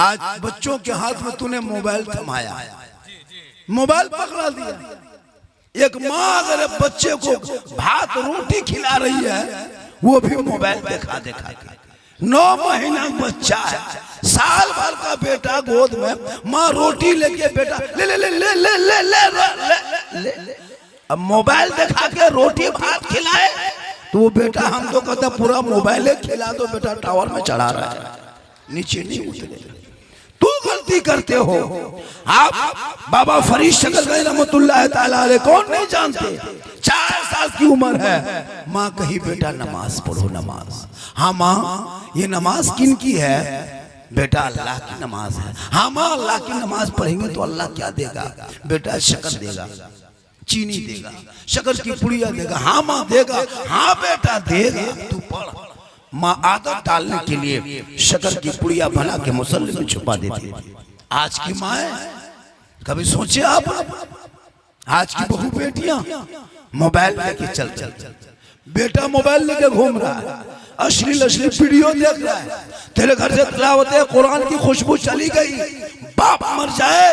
आज बच्चों के हाथ में तूने मोबाइल थमाया, मोबाइल पकड़ा दिया। एक माँ अगर बच्चे को भात रोटी खिला रही है वो भी मोबाइल दिखा दिखा के। 9 महीना बच्चा है, साल भर का बेटा गोद में, माँ रोटी लेके बेटा ले ले ले ले ले ले ले ले ले। अब मोबाइल दिखा के रोटी भात खिलाए तो वो बेटा हम तो कहते पूरा मोबाइल खिला दो बेटा टावर में चढ़ा रहा है, नीचे नहीं उतरेगा। तू गलती करते हो। आप बाबा फरीद शकरगंज रहमतुल्लाह ताला अलैह कौन नहीं जानते? 4 साल की उम्र है, माँ कही बेटा नमाज पढ़ो नमाज। हाँ माँ ये नमाज किन की है? बेटा अल्लाह की नमाज है। हाँ माँ अल्लाह की नमाज पढ़ेंगे तो अल्लाह क्या देगा? बेटा शक्कर देगा, चीनी देगा, शक्कर की पुड़िया देगा। हाँ माँ देगा। हाँ बेटा देगा, तू पढ़। माँ आदत डालने के लिए शक्कर की पुड़िया बना के मुसल्ले में छुपा देती। आज की माँ कभी सोचे आप? आज की बहू बेटियां मोबाइल लेके चल चल चल, बेटा मोबाइल लेके घूम रहा है, अश्लील वीडियो देख रहा है। तेरे घर से तिलावत कुरान की खुशबू चली गई, बाप मर जाए,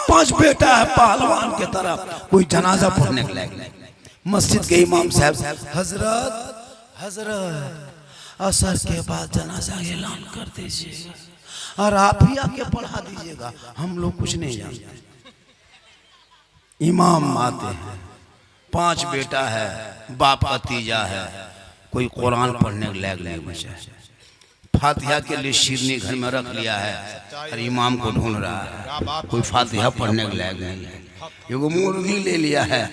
5 बेटा है पहलवान के तरफ, कोई जनाजा पढ़ने के लायक। मस्जिद के इमाम साहब, हजरत असर के बाद जनाजा ऐलान कर दीजिएगा और आप ही आके पढ़ा दीजिएगा, हम लोग कुछ नहीं जानते। इमाम आते हैं, 5 बेटा है, बाप का तीजा है, कोई कुरान पढ़ने के लायक नहीं बचा। फातिहा के लिए शिरनी घर में रख लिया है और इमाम को ढूंढ रहा है, कोई फातिहा पढ़ने के लायक नहीं है। एगो मुर्गी ले लिया है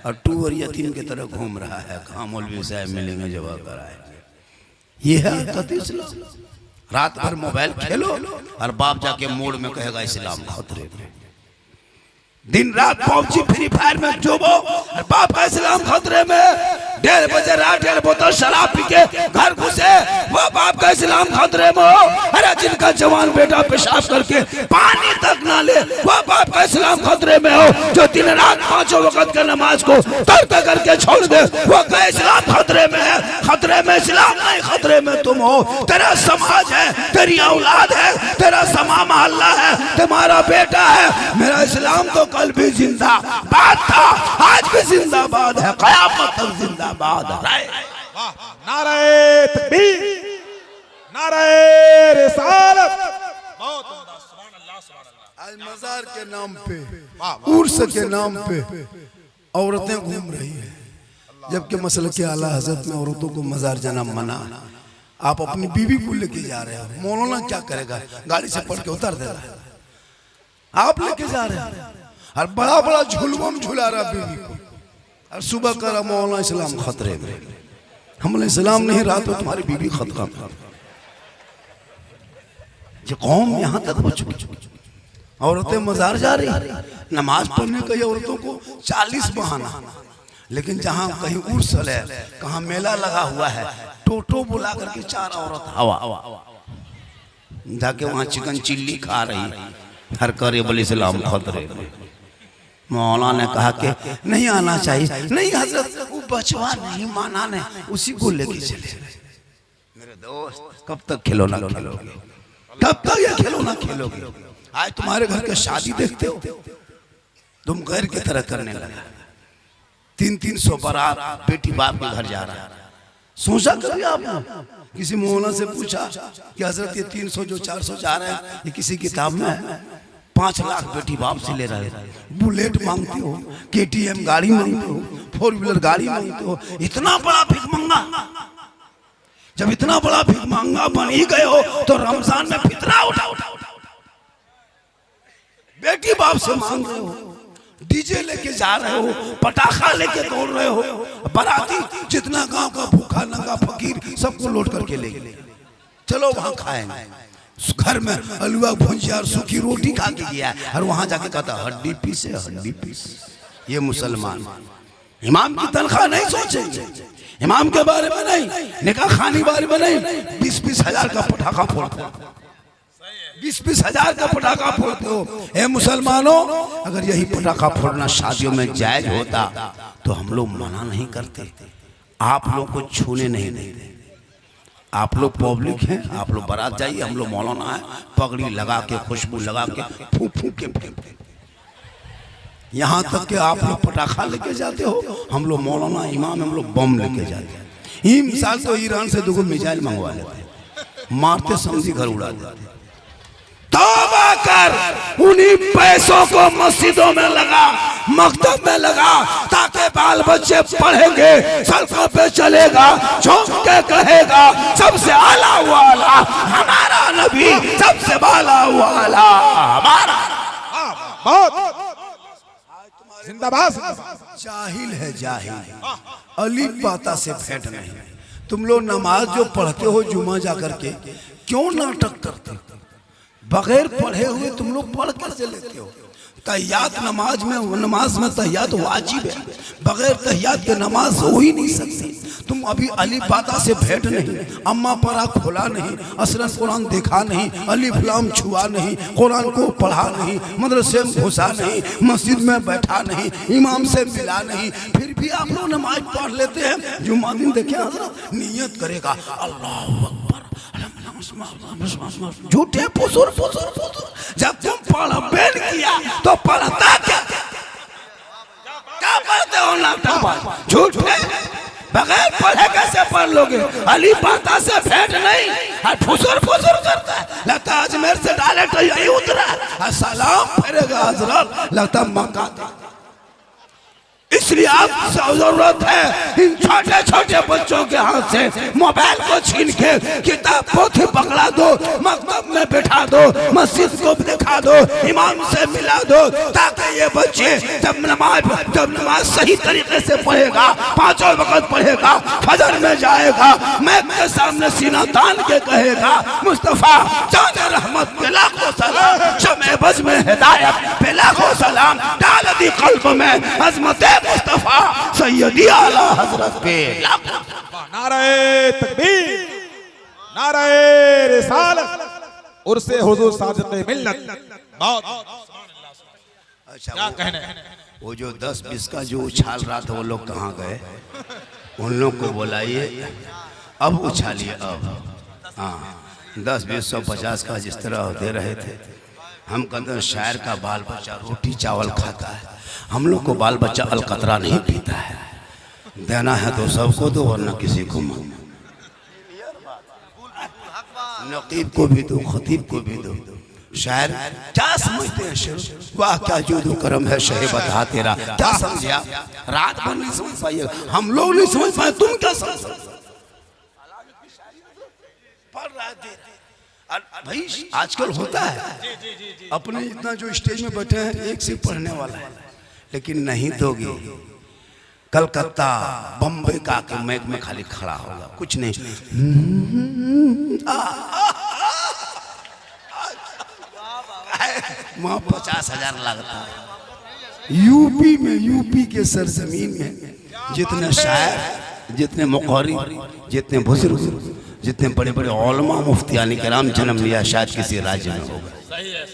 और टूर यतीम की तरह घूम रहा है, कहाँ मौलवी साहब मिलेंगे जवाब कराए। ये है इस्लाम। रात भर मोबाइल खेलो और बाप जाके मोड़ में कहेगा इस्लाम खतरे में। दिन रात पबजी फ्री फायर में डूबो और बाप का इस्लाम खतरे में। 1:30 बजे रात 1.5 बोतल शराब पी के घर घुसे, वो बाप का इस्लाम खतरे में हो। अरे जिनका जवान बेटा पेशाब करके पानी तक ना ले, वो बाप का इस्लाम खतरे में हो। जो दिन रात 5 वक्त का नमाज को तर्क करके छोड़ दे, वो का इस्लाम खतरे में है। खतरे में इस्लाम नहीं, खतरे में तुम हो। तेरा समाज है, तेरी औलाद है, तेरा समा मोहल्ला है, तुम्हारा बेटा है। मेरा इस्लाम तो कल भी जिंदाबाद था, आज भी जिंदाबाद है, क़यामत तक जिंदाबाद है। नारे तकबीर, नारे रिसालत। बहुत सुभान अल्लाह, सुभान अल्लाह। आज मजार के नाम पे, उर्स के नाम पे औरतें घूम रही हैं, जबकि मसले के आला हजरत में औरतों को मजार जाना मना। आप अपनी बीवी को लेके जा रहे हो, मौलाना क्या करेगा? गाड़ी से पढ़ के उतार दे रहा है। आप लेके जा रहे हैं और बड़ा बड़ा झुलवम झुला रहा बीवी को, और सुबह करा मौलाना इस्लाम खतरे में। हमने इस्लाम नहीं, रात में तुम्हारी बीवी खतरा में। ये कौम यहाँ तक पहुंच चुकी। औरतें मजार जा रही, नमाज पढ़ने का औरतों को 40 बहाना। लेकिन जहाँ कहीं उर्स है, कहाँ मेला लगा हुआ है, टोटो बुला करके 4 औरत हवा जाके वहाँ चिकन चिल्ली खा रही। हर करे बोले इस्लाम खतरे में। मौलाना ने कहा कि नहीं आना चाहिए। नहीं हजरत, वो बचवा नहीं माना ने, उसी को लेके चले। मेरे दोस्त कब तक खिलौना खेलोगे? कब तक ये खिलौना खेलोगे? आज तुम्हारे घर के शादी देखते हो, तुम गैर की तरह करने लगे। 300 बारात बेटी बाप के घर जा रहा है। सोचा कभी आपने? किसी मौलाना से पूछा कि हजरत ये 300 जो 400 जा रहे हैं ये किसी किताब में है? 5 लाख बेटी बाप से ले रहे हैं। बुलेट मांगते हो, KTM गाड़ी मांगते हो, 4 व्हीलर गाड़ी मांगते हो। इतना बड़ा भिखमंगा, जब इतना बड़ा भिखमंगा बन ही गए हो तो रमजान में फितरा उठा बेटी बाप से मांग रहे हो, डीजे लेके जा रहे हो, पटाखा लेके दौड़ रहे हो। बाराती जितना गांव का भूखा नंगा फकीर सबको लोट करके ले गए। चलो वहां खाएंगे। घर में हलवा भुंजिया और सूखी रोटी खा के गया और वहां जाके कहता हड्डी पीस है, हड्डी पीस। ये मुसलमान इमाम की तनख्वाह नहीं सोचेंगे, इमाम के बारे में नहीं, निकाह खानी बारे में नहीं। 20-20 हजार का पटाखा फोड़ते हो, 20-20 हजार का पटाखा फोड़ते हो। ए मुसलमानों, अगर यही पटाखा फोड़ना शादियों में जायज होता तो हम लोग मना नहीं करते, आप लोग को छूने नहीं देते। आप लोग पब्लिक हैं, आप लोग बारात जाइए, हम लोग मौलाना है, पगड़ी लगा के खुशबू लगा के फूंक फूंक के फेंकते। यहाँ तक कि आप लोग पटाखा लेके जाते हो, हम लोग मौलाना इमाम हम लोग बम लेके जाते हैं। ये मिसाल तो ईरान से 2 मिसाइल मंगवा लेते, मारते समझी घर उड़ा देते। तौबा कर, उन्हीं पैसों को मस्जिदों में लगा, मकतब में लगा, ताकि बाल बच्चे पढ़ेंगे, सड़कों पे चलेगा, झुक के कहेगा सबसे आला वाला हमारा नबी, सबसे बाला वाला हमारा। बहुत जिंदाबाद। जाहिल है जाहिल, अली पाता से भेंट नहीं। तुम लोग नमाज जो पढ़ते हो जुमा जाकर के, क्यों नाटक करते हो? बगैर पढ़े हुए तुम लोग पढ़ कैसे लेते हो? तहियात नमाज में तहियात वाजिब है, बगैर तहियात के नमाज हो ही नहीं सकती। तुम अभी अली पाता से भेंट नहीं, अम्मा परा खोला नहीं, असरन कुरान देखा नहीं, अलिफ लाम छुआ नहीं, कुरान को पढ़ा नहीं, मदरसे में घुसा नहीं, मस्जिद में बैठा नहीं, इमाम से मिला नहीं, फिर भी आप लोग नमाज पढ़ लेते हैं। जुम्मा दिन देखे हज़रत नियत करेगा अल्लाहु अकबर, झूठे फुसुर फुसुर फुसुर। जब तुम पढ़ बैठ किया तो पढ़ता क्या पढ़ते हो? नाटक झूठे, बगैर पढ़े कैसे पढ़ लोगे? अली पाता से भेंट नहीं, फुसुर फुसुर करता है, लगता है अजमेर से डायरेक्ट यही उतरा, सलाम फेरेगा हजरत, लगता मक्का। इसलिए आप जरूरत है इन छोटे छोटे बच्चों के हाथ से मोबाइल को छीन के किताब पोथी पकड़ा दो, मकतब में बैठा दो, मस्जिद को दिखा दो, इमाम से मिला दो, ताकि ये बच्चे जब नमाज सही तरीके से पढ़ेगा, 5 वक्त पढ़ेगा, फजर में जाएगा, मैक के सामने सीना तान के कहेगा मुस्तफा जान रहमत पे लाखों सलाम, शमे बज में हिदायत पे लाखों सलाम, डाल दी कल्ब में अजमत मुस्तफा सैयदी आला हजरत पे लाखों। नारे तकबीर, नारे रिसालत, उर्से हुजूर साजत मिल्लत। बहुत अच्छा, क्या कहने? वो जो 10-20 का जो उछाल रहा था वो लोग कहाँ गए? उन लोग को बुलाइए, अब उछालिए अब। हाँ, 10, 20, 100, 50 का जिस तरह दे रहे थे। हम कहते हैं शायर का बाल बच्चा रोटी चावल खाता है, हम लोग को बाल बच्चा अलकतरा नहीं पीता है। देना है तो सबको दो, वरना किसी को मत। नकीब को भी दो, खतीब को भी दो। शायर क्या समझते हैं? शेर वाह क्या जुदू करम है शहे बता तेरा, क्या समझे आप? रात भर नहीं समझ पाइए, हम लोग नहीं समझ पाए, तुम क्या समझ? भाई आजकल होता है, अपने इतना जो स्टेज में बैठे हैं एक से पढ़ने वाला है, लेकिन नहीं दोगे कलकत्ता बम्बई का के मैक में खाली खड़ा होगा, कुछ नहीं। वहाँ 50,000 लगता है। यूपी में, यूपी के सरजमीन में जितने शायर, जितने मुक़र्री, जितने बुजुर्ग, जितने बड़े बड़े उलमा मुफ्तियानी कराम जन्म लिया, शायद किसी राज्य में होगा,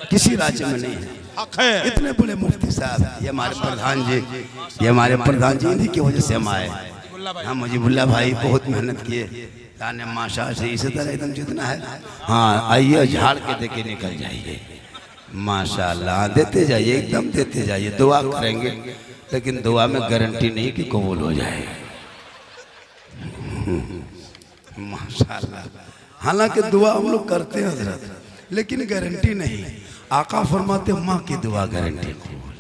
किसी राज्य में नहीं है। इतने बड़े मुफ्ती साहब, ये हमारे प्रधान जी, ये हमारे प्रधान जी, इन्हीं की वजह से हम आए। हम मुजीबुल्लाह भाई बहुत मेहनत किए, ताने माशा से इसी तरह एकदम जितना है। हाँ आइए, झाड़ के दे के निकल जाइए, माशाल्लाह देते जाइए, एकदम देते जाइए। दुआ करेंगे, लेकिन दुआ में गारंटी नहीं कि कबूल हो जाए, माशाल्लाह। हालांकि दुआ हम लोग करते हैं हजरत, लेकिन गारंटी नहीं। आका फरमाते माँ की दुआ गारंटी कबूल है।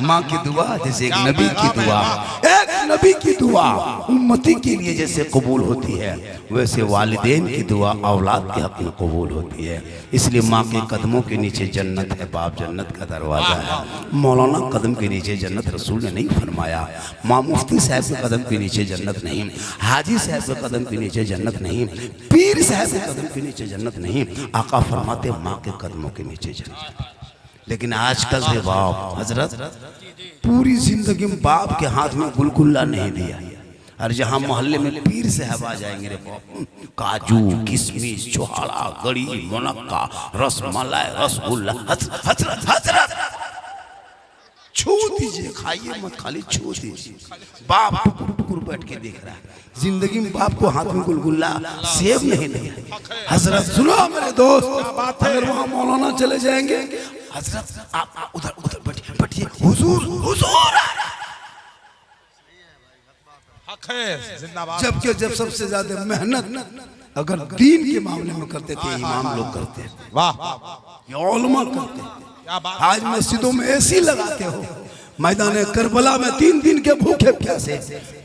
माँ की दुआ जैसे एक नबी की दुआ, एक नबी की दुआ उम्मती के लिए जैसे कबूल होती है, वैसे वालिदैन की दुआ औलाद के हक में कबूल होती है। इसलिए माँ के कदमों के नीचे जन्नत है, बाप जन्नत का दरवाज़ा है। मौलाना कदम के नीचे जन्नत रसूल ने नहीं फरमाया, माँ मुफ्ती साहब के कदम के नीचे जन्नत नहीं, हाजी साहब के कदम के नीचे जन्नत नहीं, पीर साहब के कदम के नीचे जन्नत नहीं, आका फरमाते माँ के कदमों के नीचे जन्नत। लेकिन आजकल से बाप हजरत पूरी जिंदगी में बाप के हाथ में गुलगुल्ला नहीं दिया, और जहाँ मोहल्ले में पीर साहब आ जाएंगे रे बाप, काजू किशमिश छोहाड़ा गड़ी मुनक्का रसमलाई रसगुल्ला हजरत हजरत छू दीजिए, खाइए मत, खाली छू दीजिए। बाप टुकुर टुकुर बैठ के देख रहा है। जिंदगी में बाप को हाथ में गुलगुल्ला सेब नहीं दिया। हजरत सुनो मेरे दोस्त, अगर वहाँ मौलाना चले जाएंगे, हजरत आप उधर उधर बैठिए बैठिए, हुजूर हुजूर आ रहा है। जबकि जब सबसे ज्यादा मेहनत अगर दीन के मामले में करते थे इमाम लोग करते, वाह ये उलमा करते। आज मस्जिदों में एसी लगाते हो, मैदान करबला में 3 दिन के भूखे प्यासे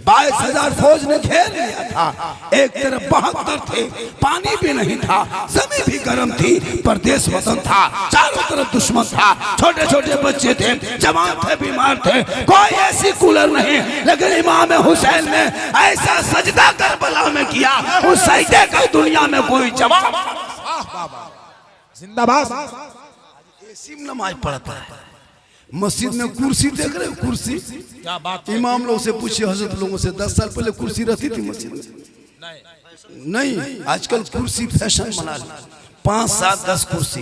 22,000 फौज ने घेर लिया था। एक तरफ 72 थे, पानी भी नहीं था, जमीन भी गर्म थी, परदेश वतन था, चारों तरफ दुश्मन था, छोटे छोटे बच्चे थे, जवान थे, बीमार थे, कोई ऐसी कूलर नहीं। लेकिन इमाम हुसैन ने ऐसा सजदा करबला में किया, उस सजदे का दुनिया में कोई जवाब। जिंदाबाद। एसी में नमाज पढ़ता है, मस्जिद में कुर्सी देख रहे हो, कुर्सी। क्या बात। इमाम लोग से पूछिए, हजरत लोगों से, 10 साल पहले कुर्सी रहती थी मस्जिद में? नहीं, आजकल कुर्सी फैशन बना ली। 5, 7, 10 कुर्सी।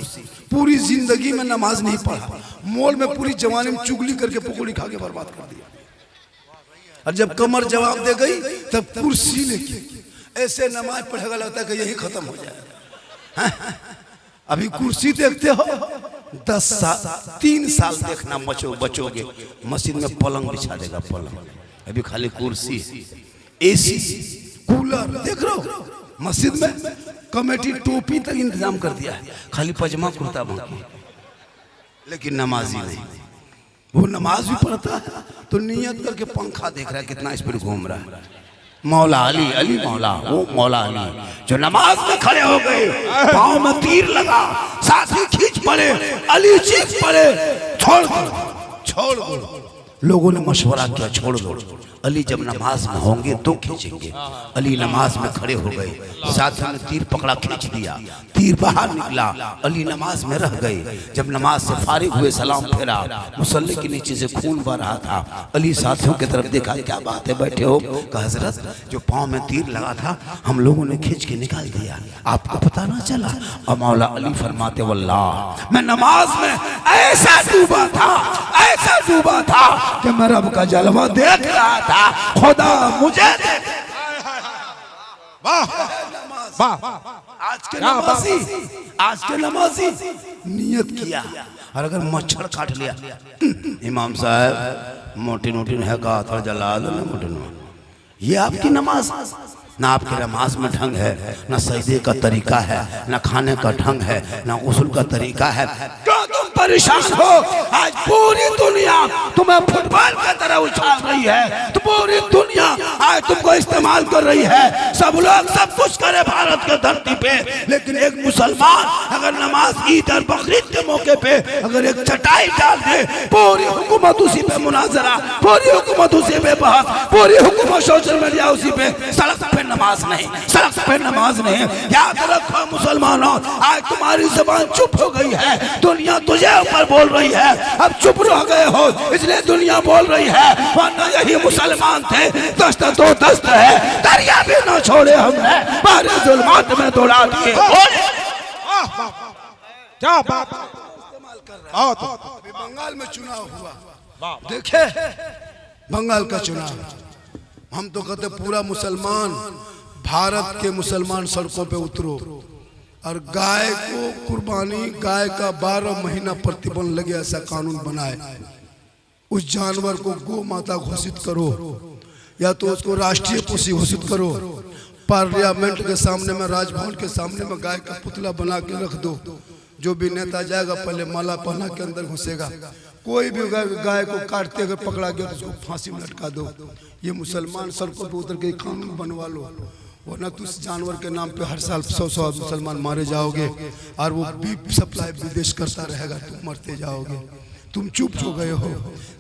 पूरी जिंदगी में नमाज नहीं पढ़ा, मॉल में पूरी जवानी में चुगली करके पकौड़ी खा के बर्बाद कर दिया। और जब कमर जवाब दे गई तब कुर्सी लेके ऐसे नमाज पढ़ेगा, लगता है कि यही खत्म हो जाए। अभी कुर्सी देखते हो, 10 साल 3 साल देखना बचोगे, मस्जिद में पलंग बिछा देगा, पलंग। अभी खाली कुर्सी, एसी, कूलर देख रहे हो। मस्जिद में कमेटी टोपी तक इंतजाम कर दिया है, खाली पजामा कुर्ता बाकी, लेकिन नमाजी नहीं। वो नमाज भी पढ़ता है तो नियत करके पंखा देख रहा है कितना स्पीड घूम रहा है। मौला अली, अली मौला, वो मौला अली जो नमाज में खड़े हो गए, पाँव में तीर लगा, साथी खींच पड़े, अली चीख पड़े, छोड़ दो, छोड़ दो। लोगों ने मशवरा किया, छोड़ दो। अली जब नमाज में होंगे तो खींचेंगे। अली नमाज में खड़े हो गए, साथी ने तीर पकड़ा, खींच दिया, तीर बाहर निकला, अली नमाज में रह गए। जब नमाज से फारिग हुए, सलाम फेरा, मुसल्ले के नीचे से खून बह रहा था। अली साथियों की तरफ देखा, क्या बात है, बैठे हो? कहा हजरत, जो पाँव में तीर लगा था हम लोगों ने खींच के निकाल दिया, आपको पता ना चला? और मौला अली फरमाते, वल्लाह मैं नमाज में ऐसा डूबा था, ऐसा डूबा था कि मैं रब का जलवा देख रहा था, खुदा मुझे देख। वाह वाह। आज के नमाजी नियत किया, और अगर मच्छर काट लिया, इमाम साहब मोटी नोटी है का थोड़ा जला दो ना मोटी नोटी। ये आपकी नमाज ना, आपके नमाज में ढंग है, ना सजदे का तरीका है, ना खाने का ढंग है, ना गुस्ल का तरीका है। क्यों तुम परेशान हो? आज पूरी दुनिया तुम्हें फुटबॉल की तरह उछाल रही है, तो पूरी दुनिया आज तुमको इस्तेमाल कर रही है। सब लोग सब कुछ करे भारत के धरती पे, लेकिन एक मुसलमान अगर नमाज, ईद और बकरीद के मौके पे अगर एक चटाई डाल दे, पूरी हुकूमत उसी पे मुनाजरा, पूरी हुकूमत उसी पे बहस, पूरी हुकूमत सोशल मीडिया उसी पे। सड़क पे नमाज नहीं, सड़क पे नमाज नहीं। याद रखो मुसलमानों, आज तुम्हारी जबान चुप हो गई है, दुनिया तुझे ऊपर बोल रही है, अब चुप रह गए हो इसलिए दुनिया बोल रही है, वरना यही मुसलमान थे। दस्त तो दस्त है, दरिया भी न छोड़े हमने, बाहर जुल्मात में दौड़ा दिए। क्या बात। बंगाल में चुनाव हुआ, देखे बंगाल का चुनाव, हम तो कहते पूरा मुसलमान, भारत के मुसलमान सड़कों पे उतरो और गाय को कुर्बानी, गाय का 12 महीना प्रतिबंध लगे ऐसा कानून बनाए। उस जानवर को गौ माता घोषित करो, या तो उसको राष्ट्रीय पशु घोषित करो। पार्लियामेंट के सामने में, राजभवन के सामने में गाय का पुतला बना के रख दो। जो भी नेता जाएगा पहले माला पहना के अंदर घुसेगा। कोई भी गाय को काटते अगर पकड़ा गया तो उसको फांसी में लटका दो। ये मुसलमान सड़कों पे उतर के कानून बनवा लो, वरना तो उस जानवर के नाम पे हर साल 100 मुसलमान मारे जाओगे, और वो बीफ सप्लाई विदेश करता रहेगा, तुम मरते जाओगे। तुम चुप हो गए हो।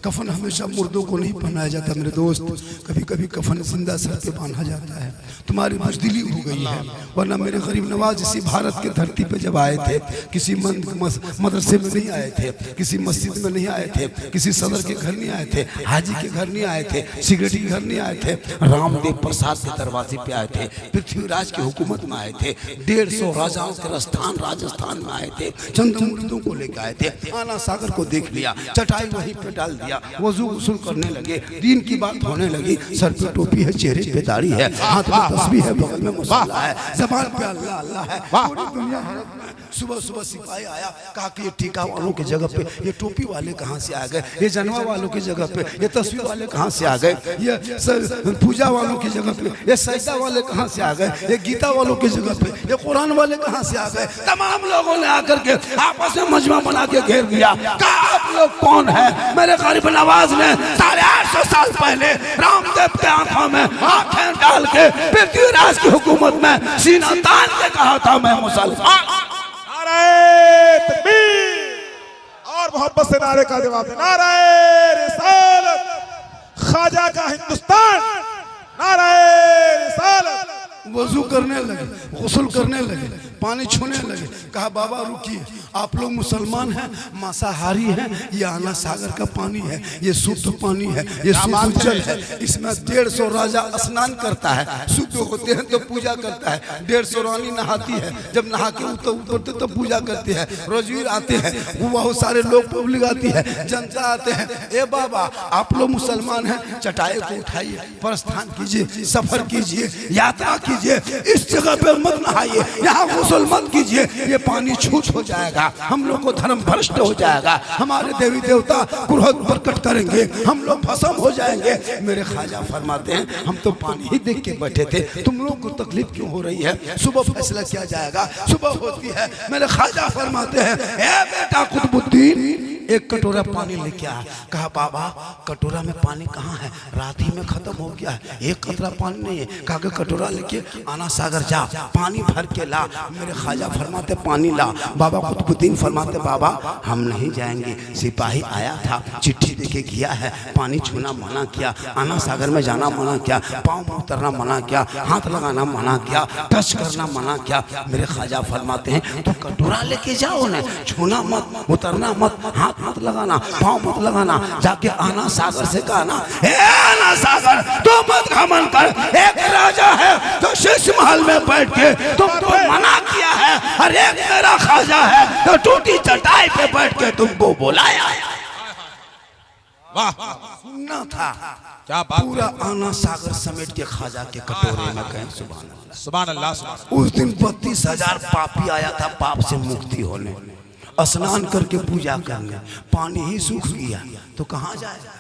कफन हमेशा मुर्दों को नहीं पहनाया जाता मेरे दोस्त, कभी कभी कफन जिंदा सर पे बांधा जाता है। तुम्हारी बुज़दिली हो गई है, वरना मेरे गरीब नवाज इसी भारत के धरती पे जब आए थे, किसी मदरसे में नहीं आए थे, किसी मस्जिद में नहीं आए थे, किसी सदर के घर नहीं आए थे, हाजी के घर नहीं आए थे, सिगरेटी के घर नहीं आए थे, रामदेव प्रसाद के दरवाजे पे आए थे, पृथ्वीराज की हुकूमत में आए थे, 150 राजाओं के स्थान राजस्थान में आए थे, चंद्रमूर्तियों को लेकर आए थे, आना सागर को देख लिया, दिया, चटाई वहीं पे डाल दिया, वजू गुस्ल करने लगे, दीन की बात होने लगी। सर पे टोपी है, चेहरे पे दाढ़ी है, हाथ में तस्बीह है, बगल में मुसल्ला है, ज़बान पे अल्लाह अल्लाह है। पूरी दुनिया सुबह सुबह सिपाही आया, कहा कि ये टीका वालों की जगह पे ये टोपी वाले कहाँ से आ गए, ये जनवा वालों की जगह पे ये तस्वीर वाले कहाँ से आ गए, ये पूजा वालों की जगह पे ये सजदा वाले कहाँ से आ गए, ये गीता वालों की जगह पे ये कुरान वाले कहाँ से आ गए। तमाम लोगों ने आकर के आपस में मजमा बना के घेर दिया। कहा आप लोग कौन है? मेरे गरीब नवाज ने 850 साल पहले रामदेव के आंखों में आंखें डाल के पृथ्वीराज की हुकूमत में सीना तान के कहा था मैं मुसलमान। नारे तकबीर और मोहब्बत से नारे का जवाब है। नारे रिसालत, ख्वाजा का हिंदुस्तान, नारे रिसालत। वजू करने लगे, गुस्ल करने लगे, पानी छूने लगे। कहा बाबा रुकिए, आप लोग मुसलमान हैं, मांसाहारी हैं, ये आना सागर का पानी है, ये शुद्ध पानी है, ये शुद्ध जल है, इसमें 150 राजा स्नान करता है, शुद्ध होते हैं तो पूजा करता है, 150 रानी नहाती है, जब नहा के उतरते तो पूजा करते हैं, रोजवीर आते हैं, वो बहुत सारे लोग पब्लिक आती है, जनता आते हैं। ए बाबा आप लोग मुसलमान हैं, चटाई को उठाइए, प्रस्थान कीजिए, सफर कीजिए, यात्रा कीजिए, इस जगह पे मत नहाइए, यहाँ गुस्ल मत कीजिए, ये पानी छूट हो जाएगा, हम लोग को धर्म भ्रष्ट हो जाएगा, हमारे देवी देवता क्रोध प्रकट करेंगे, हम लोग भस्म हो जाएंगे। मेरे ख्वाजा फरमाते हैं हम तो पानी ही देख के बैठे थे, तुम लोग को तकलीफ क्यों हो रही है? सुबह फैसला किया जाएगा। सुबह होती है, मेरे ख्वाजा फरमाते हैं ए बेटा कुतुबुद्दीन एक कटोरा पानी लेके आ। कहा बाबा कटोरा में पानी कहाँ है, रात ही में खत्म हो गया है, एक कतरा पानी नहीं है। कहा कि कटोरा लेके आना सागर जा, पानी भर के ला। मेरे ख्वाजा फरमाते पानी ला। बाबा कुतुबुद्दीन फरमाते बाबा हम नहीं जाएंगे, सिपाही आया था, चिट्ठी देके गया है, पानी छूना मना किया, आना सागर में जाना मना किया, पाँव में उतरना मना किया, हाथ लगाना मना किया, टच करना मना किया। मेरे ख्वाजा फरमाते हैं तो कटोरा लेके जाओ ना, छूना मत, उतरना मत, हाथ मत लगाना, पाँव मत लगाना, जाके आना सागर से कहना हे आना सागर तो मत घमंड कर, एक राजा है जो शीश महल में बैठ के तुमको मना किया है, और एक मेरा ख्वाजा है तो टूटी चटाई पे बैठ के तुमको बुलाया है। वाह सुनना था क्या बात, पूरा आना सागर समेट के ख्वाजा के कटोरे में कहें सुभान अल्लाह। सुभान अल्लाह, सुभान अल्लाह। उस दिन 32,000 पापी आया था पाप से मुक्ति होने, स्नान करके पूजा करने, पानी ही सूख गया तो कहाँ जाएगा?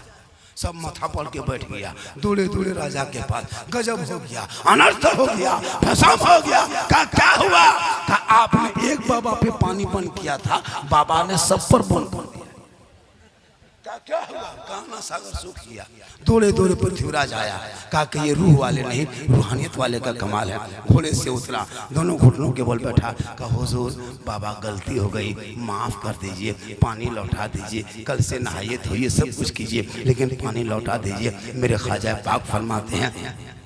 सब माथा पड़ के बैठ गया, दूल्हे दूल्हे राजा के पास। गजब हो गया, अनर्थ हो गया, फसाद हो गया। कहा क्या हुआ? कहा आपने एक बाबा पे पानी बंद किया था, बाबा ने सब पर बंद कर दिया। क्या हुआ? काना सागर सूख गया। दूल्हे दूल्हे पृथ्वीराज आया, कहा कि ये रूह वाले नहीं रूहानियत वाले का कमाल है। घोड़े से उतरा, दोनों घुटनों के बल बैठा, कहा हुजूर बाबा गलती हो गई, माफ कर दीजिए, पानी लौटा दीजिए, कल से नहाइए धोइए सब कुछ कीजिए, लेकिन पानी लौटा दीजिए। मेरे ख्वाजा पाक फरमाते हैं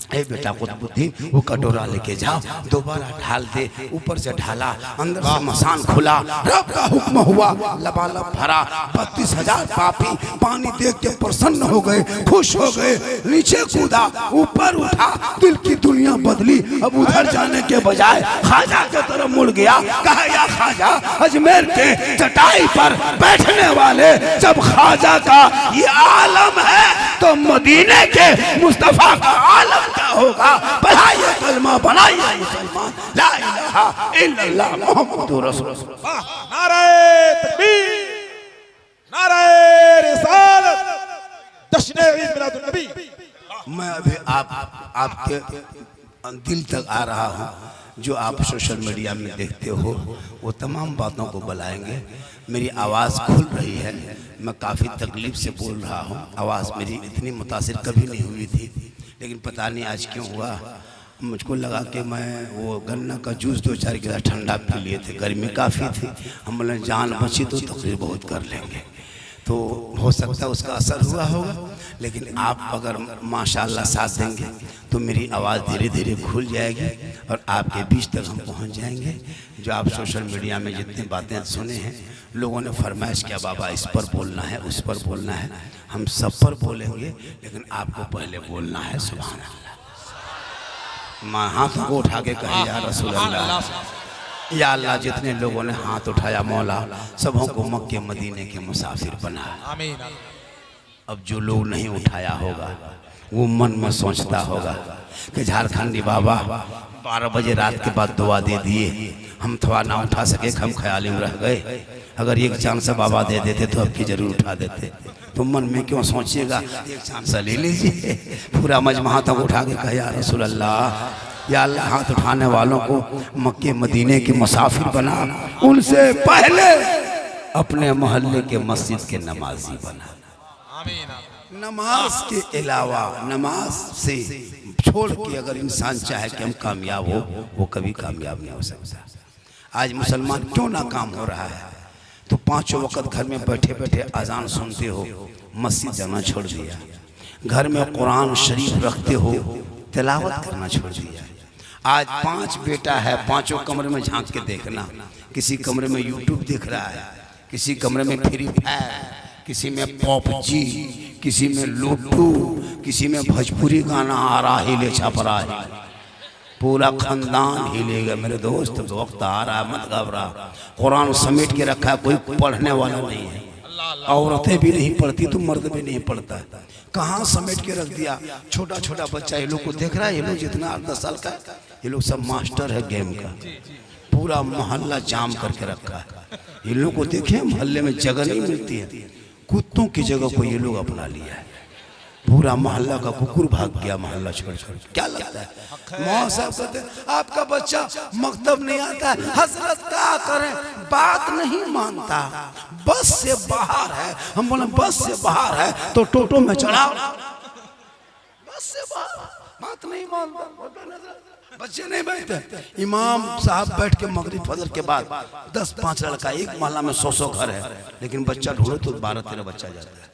ए बेटा कुतुबुद्दीन वो कटोरा लेके जाओ, दोबारा ढाल दे। ऊपर से ढाला, अंदर से मसान खुला, रब का हुक्म हुआ, लबालब भरा। 32,000 पापी पानी देख के प्रसन्न हो गए, खुश हो गए, नीचे कूदा, ऊपर उठा, दिल की दुनिया बदली। अब उधर जाने के बजाय ख्वाजा के तरफ मुड़ गया। कहा या ख्वाजा अजमेर के चटाई पर बैठने वाले जब ख्वाजा का ये आलम है तो मदीने के मुस्तफा का आलम क्या होगा? बढ़ाइए कलमा, बनाइए मुसलमान, ला इलाहा इल्लल्लाह मुहम्मदुर रसूलुल्लाह। नारे तकबीर, नारे रिसालत, जश्न ईद मिलादुन नबी। मैं अभी आपके दिल तक आ रहा हूँ, जो आप सोशल मीडिया में देखते हो वो तमाम बातों को बुलाएंगे। मेरी आवाज़ खुल रही है, मैं काफ़ी तकलीफ से बोल रहा हूँ, आवाज़ मेरी इतनी मुतासिर कभी नहीं हुई थी, लेकिन पता नहीं आज क्यों हुआ। मुझको लगा कि मैं वो गन्ना का जूस 2-4 गिलास ठंडा पी लिए थे, गर्मी काफ़ी थी, हम बोले जान बची तो तकरीर बहुत कर लेंगे, तो हो सकता है उसका असर हुआ होगा। लेकिन आप अगर माशाल्लाह साथ देंगे तो मेरी आवाज़ धीरे धीरे खुल जाएगी और आपके बीच तक हम पहुंच जाएंगे। जो आप सोशल मीडिया में जितनी बातें सुने हैं, लोगों ने फरमाइश किया बाबा इस पर बोलना है, उस पर बोलना है, हम सब पर बोलेंगे, लेकिन आपको पहले बोलना है। सुभान अल्लाह। माँ हाथ को उठा के कहे या रसूल अल्लाह। या अल्लाह जितने लोगों ने हाथ उठाया मौला सबों को मक्के मदीने के मुसाफिर बना। आमीन। अब जो लोग नहीं उठाया होगा वो मन में सोचता होगा कि झारखंडी बाबा 12 बजे रात के बाद दुआ दे दिए, हम थोड़ा ना उठा सके, हम ख्याली में रह गए, अगर एक चांस बाबा दे देते तो अब की जरूर उठा देते। तो मन में क्यों सोचिएगा, एक चांस ले लीजिए। पूरा मजमा तक उठा के कहा या रसूल अल्लाह, या अल्लाह हाथ उठाने वालों को मक्के मदीने के मुसाफिर बना, उनसे पहले अपने मोहल्ले के मस्जिद के नमाजी बना। आमीन। नमाज के अलावा, नमाज से छोड़ के अगर इंसान चाहे कि हम कामयाब हो, वो कभी कामयाब नहीं हो सकता। आज मुसलमान क्यों नाकाम हो रहा है? तो 5 वक्त घर में बैठे बैठे अजान सुनते हो, मस्जिद जाना छोड़ दिया, घर में कुरान शरीफ रखते हो, तिलावत करना छोड़ दिया। आज 5 बेटा है, 5 कमरे में झांक के देखना, किसी कमरे में यूट्यूब देख रहा है, किसी कमरे में फ्री फायर, किसी में पॉपजी, किसी में लूडो, किसी में भोजपुरी गाना आ रहा हिले छपरा है, पूरा खानदान हिलेगा। मेरे दोस्त वक्त आ रहा है, मत घबरा, कुरान समेट के रखा है, कोई पढ़ने वाला नहीं है, औरतें भी नहीं पढ़ती तो मर्द भी नहीं पढ़ता, कहाँ समेट के रख दिया। छोटा छोटा बच्चा ये लोग को देख रहा है, ये लोग जितना 8-10 साल का, ये लोग सब मास्टर है गेम का, पूरा मोहल्ला जाम करके रखा है। ये लोग को देखे मोहल्ले में जगह नहीं मिलती है, कुत्तों की जगह को ये लोग अपना लिया है, पूरा मोहल्ला का कुकुर भाग गया मोहल्ला छोड़ छोड़। क्या लगता है मौलाना साहब कहते आपका बच्चा मकतब नहीं आता है, हजरत क्या करें, बात नहीं मानता, बस से बाहर है। हम बोले बस से बाहर है तो टोटो में चढ़ाओ, बस से बाहर बात नहीं मानता, बच्चे नहीं बैठते। इमाम साहब बैठ के मगरिब फजर के बाद 10-5 लड़का, एक मोहल्ला में 100 घर है, लेकिन बच्चा ढूंढो तो 12-13 बच्चा जाता है।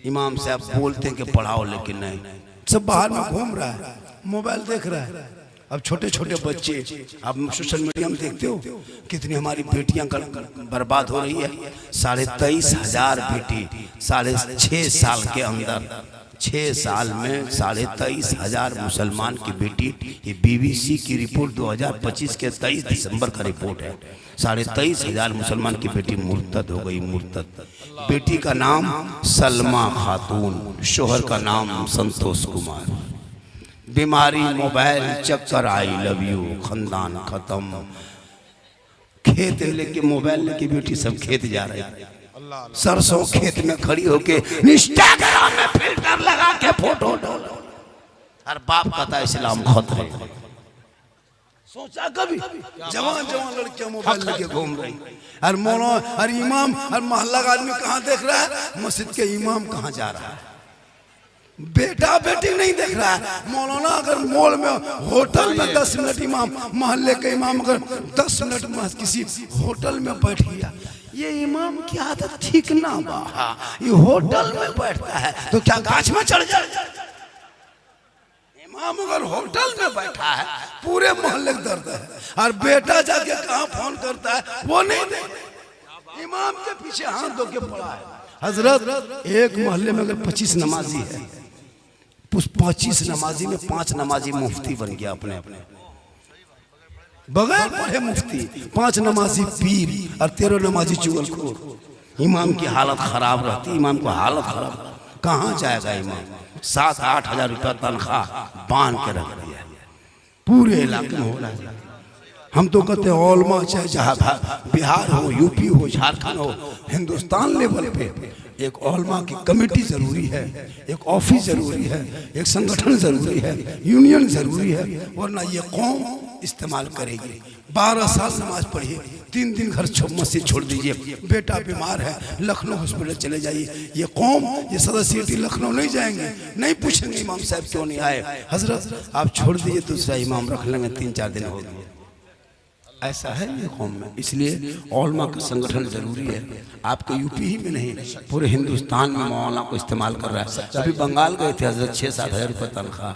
इमाम साहब बोलते हैं कि पढ़ाओ, लेकिन नहीं, सब बाहर में घूम रहा है, मोबाइल देख रहा है। अब छोटे छोटे बच्चे, आप सोशल मीडिया में देखते हो कितनी हमारी बेटियां बर्बाद हो रही है। 23,500 बेटी 6.5 साल के अंदर, 6 साल में 23,500 मुसलमान की बेटी। ये BBC की रिपोर्ट 2025 के 23 दिसंबर का रिपोर्ट है। 23,500 मुसलमान की बेटी मुर्तद हो गई, मुर्तद। बेटी का नाम सलमा खातून, शोहर का नाम संतोष कुमार। बीमारी, मोबाइल, चक्कर, आई लव यू, खानदान खत्म। खेत लेके, मोबाइल लेके बेटी सब खेत जा रही है, सरसों खेत में खड़ी होके इंस्टाग्राम में फिल्टर लगा के फोटो डालो। हर बाप कहता है इस्लाम खत्म है। सोचा कभी जवान जवान लड़कियां मोबाइल लेके घूम रही, हर मौलाना, हर इमाम, हर मोहल्ला का आदमी कहाँ देख रहा है, मस्जिद के इमाम कहाँ जा रहा है, बेटा बेटी नहीं देख रहा है। मौलाना अगर मॉल में, होटल में 10 मिनट, इमाम मोहल्ले के इमाम अगर 10 मिनट किसी होटल में बैठ गया, ये इमाम की आदत ठीक ना बा, ये होटल में बैठता है तो क्या गाछ में चढ़ जाए। इमाम अगर होटल में बैठा है, पूरे मोहल्ले का दर्द है, और बेटा जाके कहाँ फोन करता है वो नहीं दे, इमाम के पीछे हाथ धो के पड़ा है। हजरत एक मोहल्ले में अगर 25 नमाजी है, उस 25 नमाजी में 5 नमाजी मुफ्ती बन गया, अपने अपने बगैर पढ़े मुफ्ती, 5 नमाजी पीर और 13 नमाजी चुगलखोर। इमाम की हालत खराब रहती, इमाम को हालत खराब, कहाँ जाएगा इमाम? 7-8 हजार रुपया तनख्वाह बांध के रख दिया, पूरे इलाके में हो रहा है। हम तो कहते हैं ओलमा, चाहे जहाँ बिहार हो, यूपी हो, झारखंड हो, हिंदुस्तान लेवल पे एक ओलमा की कमेटी जरूरी है, एक ऑफिस जरूरी है, एक संगठन जरूरी है, यूनियन जरूरी है, वरना ये कौम इस्तेमाल करेगी। 12 साल नमाज पढ़िए, 3 दिन घर मस्जिद छोड़ दीजिए, बेटा बीमार है लखनऊ हॉस्पिटल चले जाइए, ये कौम, ये सदस्य लखनऊ नहीं जाएंगे, नहीं पूछेंगे इमाम साहब क्यों नहीं आए। हजरत आप छोड़ दीजिए, दूसरा इमाम रख लेंगे, 3-4 दिन हो गए। ऐसा है ये कौम में, इसलिए ओलमा का संगठन जरूरी है। आपके यूपी ही में नहीं, पूरे हिंदुस्तान में मौलाना को इस्तेमाल कर रहा है। अभी बंगाल गए थे हजरत, 6-7 हजार रुपये तनख्वाह,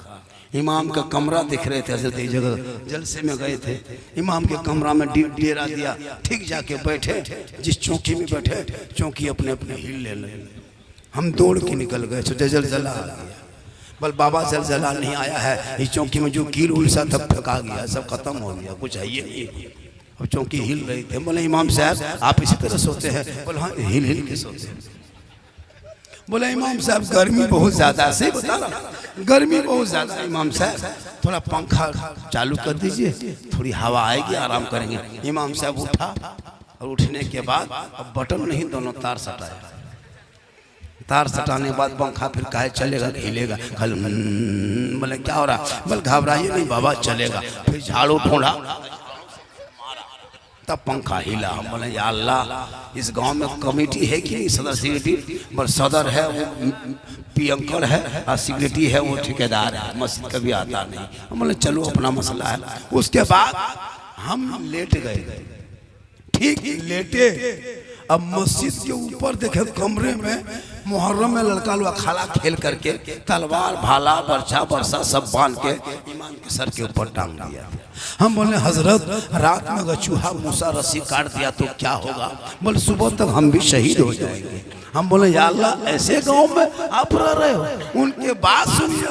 इमाम का कमरा दिख रहे थे हजरत, एक जगह जलसे में गए थे, इमाम के कमरा में डेरा दिया, ठीक जाके बैठे, जिस चौकी में बैठे चौकी अपने अपने हिल ले लगे। हम दौड़ के निकल गए, जलजला आ गया। बल बाबा जलजला नहीं आया है, इस चौकी में जो कील उलसा तब थका गया, सब खत्म हो गया, कुछ है ये नहीं। अब चौकी हिल रही थी। बोले इमाम साहब आप इसी तरह सोते हैं? बोले हाँ हिल हिल के सोते हैं। बोले इमाम साहब गर्मी बहुत ज्यादा है। सही बता रहा, गर्मी बहुत ज्यादा है इमाम साहब, थोड़ा पंखा चालू कर दीजिए, थोड़ी हवा आएगी, आराम करेंगे। इमाम साहब उठा और उठने के बाद अब बटन नहीं, दोनों तार सटाए। तार सटाने के बाद पंखा फिर काहे चलेगा, हिलेगा। कल बोले क्या हो रहा? बोले घबराइए नहीं बाबा चलेगा। फिर झाड़ू ढूंढा तब पंखा हिला। हम बोले या अल्लाह इस गांव में कमेटी है कि नहीं? सदर सेक्रेटरी, बस सदर है वो पियंकर है और सेक्रेटरी है वो ठेकेदार है, मस्जिद कभी आता नहीं। हम बोले चलो अपना मसला है। उसके बाद हम लेट गए, ठीक लेटे। अब मस्जिद के ऊपर देखे कमरे में मुहर्रम में लड़का लोग अखाड़ा खेल करके तलवार भाला बर्छा बरसा सब बांध के इमाम के सर के ऊपर टांग दिया। हम बोले हजरत रात में अगर चूहा मूसा रस्सी काट दिया तो क्या होगा? बोले सुबह तक हम भी शहीद हो जाएंगे। हम बोले या अल्लाह ऐसे गांव में आप रह रहे हो? उनके बात सुनिए,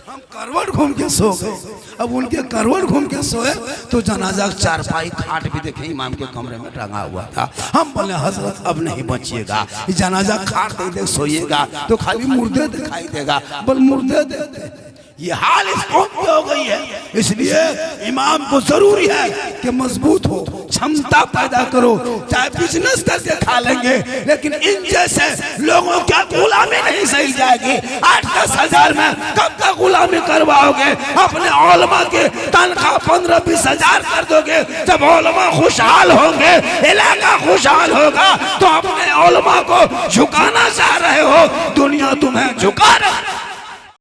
हम करवट घूम के सो गए। अब उनके करवट घूम के सोए तो जनाजा चारपाई खाट भी देखे इमाम के कमरे में टंगा हुआ था। हम बोले हजरत अब नहीं बचिएगा, जनाजा खाट देख सोइएगा तो खाली मुर्दे दिखाई देगा। बोल मुर्दे देते, ये हाल इस कौम की हो गई है। इसलिए इमाम को जरूरी है कि मजबूत हो, क्षमता पैदा करो। चाहे बिजनेस करके खा लेंगे लेकिन इन जैसे लोगों क्या गुलामी नहीं सही जाएगी। 8-10 हजार में कब तक गुलामी करवाओगे? अपने उलमा के तनख्वाह 15-20 हजार कर दोगे। जब उलमा खुशहाल होंगे, इलाका खुशहाल होगा तो अपने उलमा को झुकाना चाह रहे हो, दुनिया तुम्हें झुका रही है।